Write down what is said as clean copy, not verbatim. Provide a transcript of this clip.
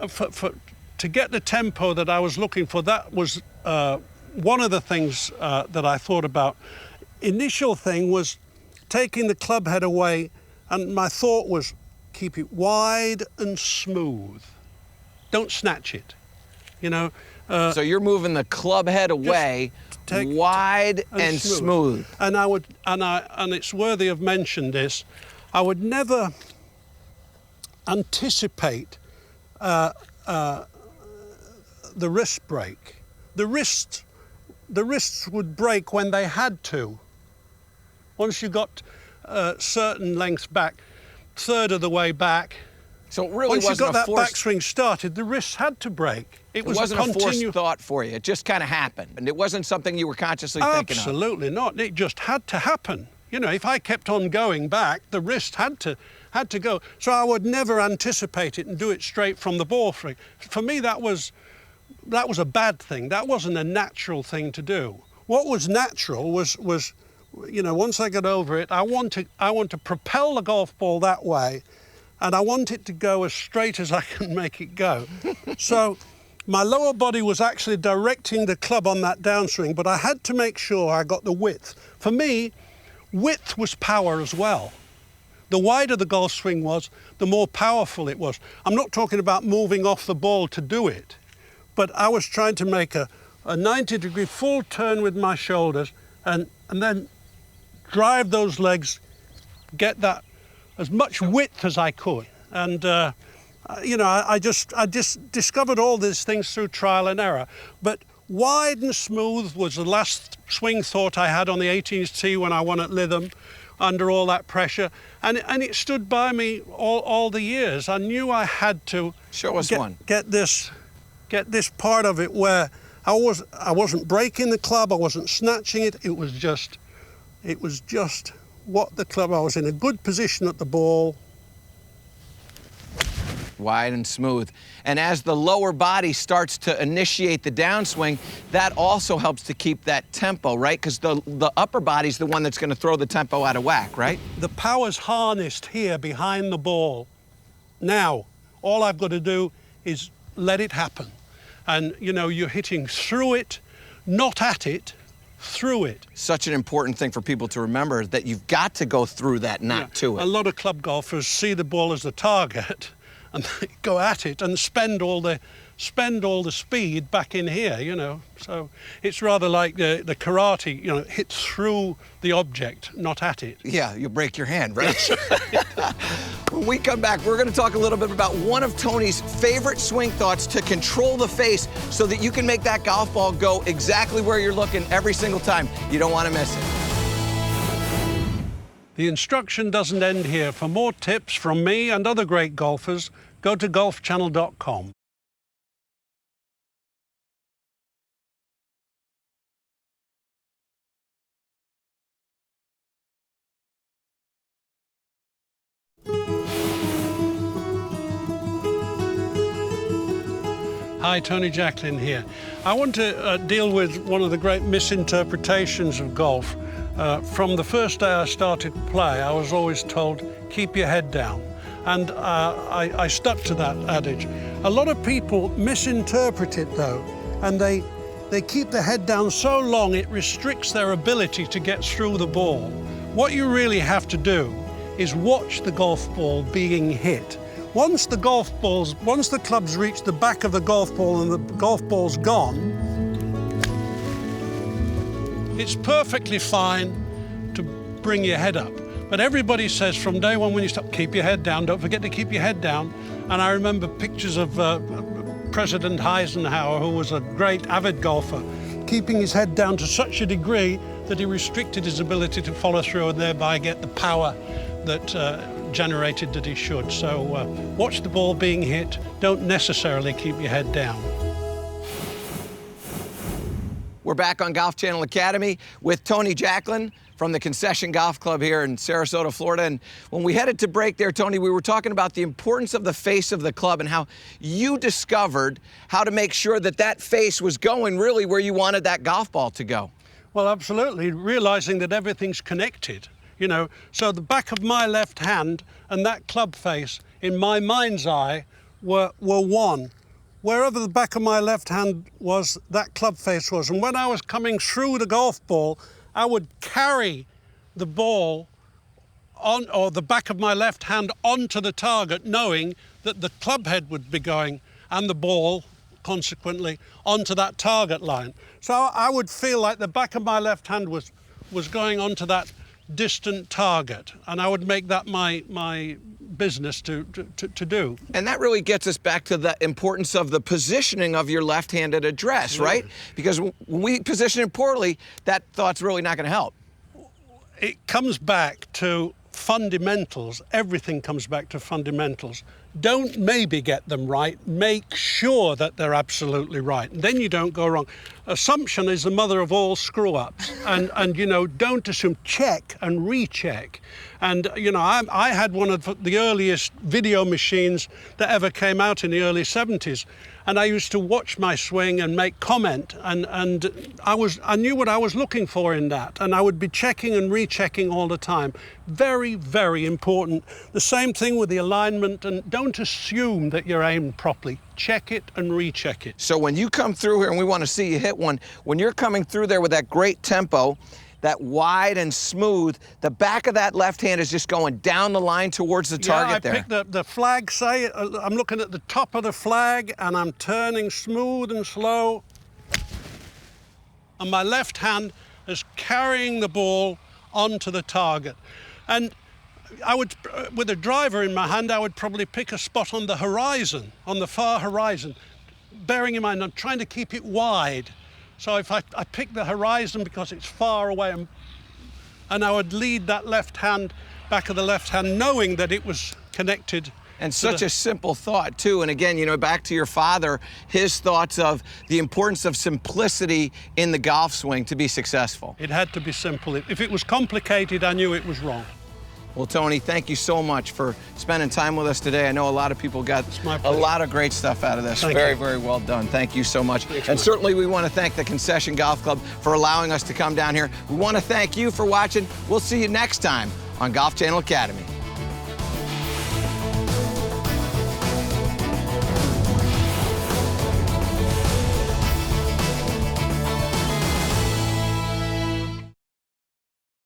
to get the tempo that I was looking for, that was one of the things that I thought about. Initial thing was taking the club head away, and my thought was keep it wide and smooth. Don't snatch it, you know. So you're moving the club head away, wide and smooth. And and it's worthy of mention this, I would never anticipate the wrist break. The wrists would break when they had to. Once you got a certain length back, third of the way back. So it really once wasn't you got a that backswing started, the wrists had to break. It wasn't a forced thought for you. It just kind of happened, and it wasn't something you were consciously thinking of. Absolutely not. It just had to happen. You know, if I kept on going back, the wrist had to go. So I would never anticipate it and do it straight from the ball flick. For me, that was a bad thing. That wasn't a natural thing to do. What was natural was you know, once I got over it, I want to propel the golf ball that way, and I want it to go as straight as I can make it go. So my lower body was actually directing the club on that downswing, but I had to make sure I got the width. For me, width was power as well. The wider the golf swing was, the more powerful it was. I'm not talking about moving off the ball to do it, but I was trying to make a 90-degree full turn with my shoulders and then drive those legs, get that as much width as I could. And you know, I just discovered all these things through trial and error. But wide and smooth was the last swing thought I had on the 18th tee when I won at Lytham, under all that pressure, and it stood by me all the years. I knew I had to get this part of it where I wasn't breaking the club, I wasn't snatching it. It was just what the club. I was in a good position at the ball. Wide and smooth. And as the lower body starts to initiate the downswing, that also helps to keep that tempo, right? Because the upper body's the one that's going to throw the tempo out of whack, right? The power's harnessed here behind the ball. Now, all I've got to do is let it happen. And, you know, you're hitting through it, not at it, through it. Such an important thing for people to remember is that you've got to go through that, not to it. A lot of club golfers see the ball as the target and they go at it and spend all the speed back in here, you know. So it's rather like the karate, you know, hit through the object, not at it. Yeah, you'll break your hand, right? When we come back, we're going to talk a little bit about one of Tony's favorite swing thoughts to control the face so that you can make that golf ball go exactly where you're looking every single time. You don't want to miss it. The instruction doesn't end here. For more tips from me and other great golfers, go to golfchannel.com. Hi, Tony Jacklin here. I want to deal with one of the great misinterpretations of golf. From the first day I started to play, I was always told, keep your head down. And I stuck to that adage. A lot of people misinterpret it though, and they keep the head down so long it restricts their ability to get through the ball. What you really have to do is watch the golf ball being hit. Once the clubs reach the back of the golf ball and the golf ball's gone, it's perfectly fine to bring your head up. But everybody says from day one when you stop, keep your head down, don't forget to keep your head down. And I remember pictures of President Eisenhower, who was a great avid golfer, keeping his head down to such a degree that he restricted his ability to follow through and thereby get the power that generated that he should. So watch the ball being hit, don't necessarily keep your head down. We're back on Golf Channel Academy with Tony Jacklin from the Concession Golf Club here in Sarasota, Florida. And when we headed to break there, Tony, we were talking about the importance of the face of the club and how you discovered how to make sure that that face was going really where you wanted that golf ball to go. Well, absolutely, realizing that everything's connected, you know. So the back of my left hand and that club face, in my mind's eye, were one. Wherever the back of my left hand was, that club face was. And when I was coming through the golf ball, I would carry the ball on, or the back of my left hand onto the target, knowing that the club head would be going and the ball, consequently, onto that target line. So I would feel like the back of my left hand was going onto that distant target, and I would make that my business to do. And that really gets us back to the importance of the positioning of your left-handed address, right? Because when we position it poorly, that thought's really not going to help. It comes back to fundamentals. Everything comes back to fundamentals. Don't maybe get them right, make sure that they're absolutely right. And then you don't go wrong. Assumption is the mother of all screw-ups. And you know, don't assume, check and recheck. And you know, I had one of the earliest video machines that ever came out in the early 70s. And I used to watch my swing and make comment, and I knew what I was looking for in that, and I would be checking and rechecking all the time. Very, very important. The same thing with the alignment, and don't assume that you're aimed properly. Check it and recheck it. So when you come through here, and we want to see you hit one, when you're coming through there with that great tempo, that wide and smooth, the back of that left hand is just going down the line towards the target there. I pick the flag, say, I'm looking at the top of the flag and I'm turning smooth and slow. And my left hand is carrying the ball onto the target. And I would, with a driver in my hand, I would probably pick a spot on the horizon, on the far horizon, bearing in mind I'm trying to keep it wide. So if I pick the horizon because it's far away, and I would lead that left hand, back of the left hand, knowing that it was connected. And such a simple thought, too. And again, you know, back to your father, his thoughts of the importance of simplicity in the golf swing to be successful. It had to be simple. If it was complicated, I knew it was wrong. Well, Tony, thank you so much for spending time with us today. I know a lot of people got a lot of great stuff out of this. Very well done. Thank you so much. And certainly we want to thank the Concession Golf Club for allowing us to come down here. We want to thank you for watching. We'll see you next time on Golf Channel Academy.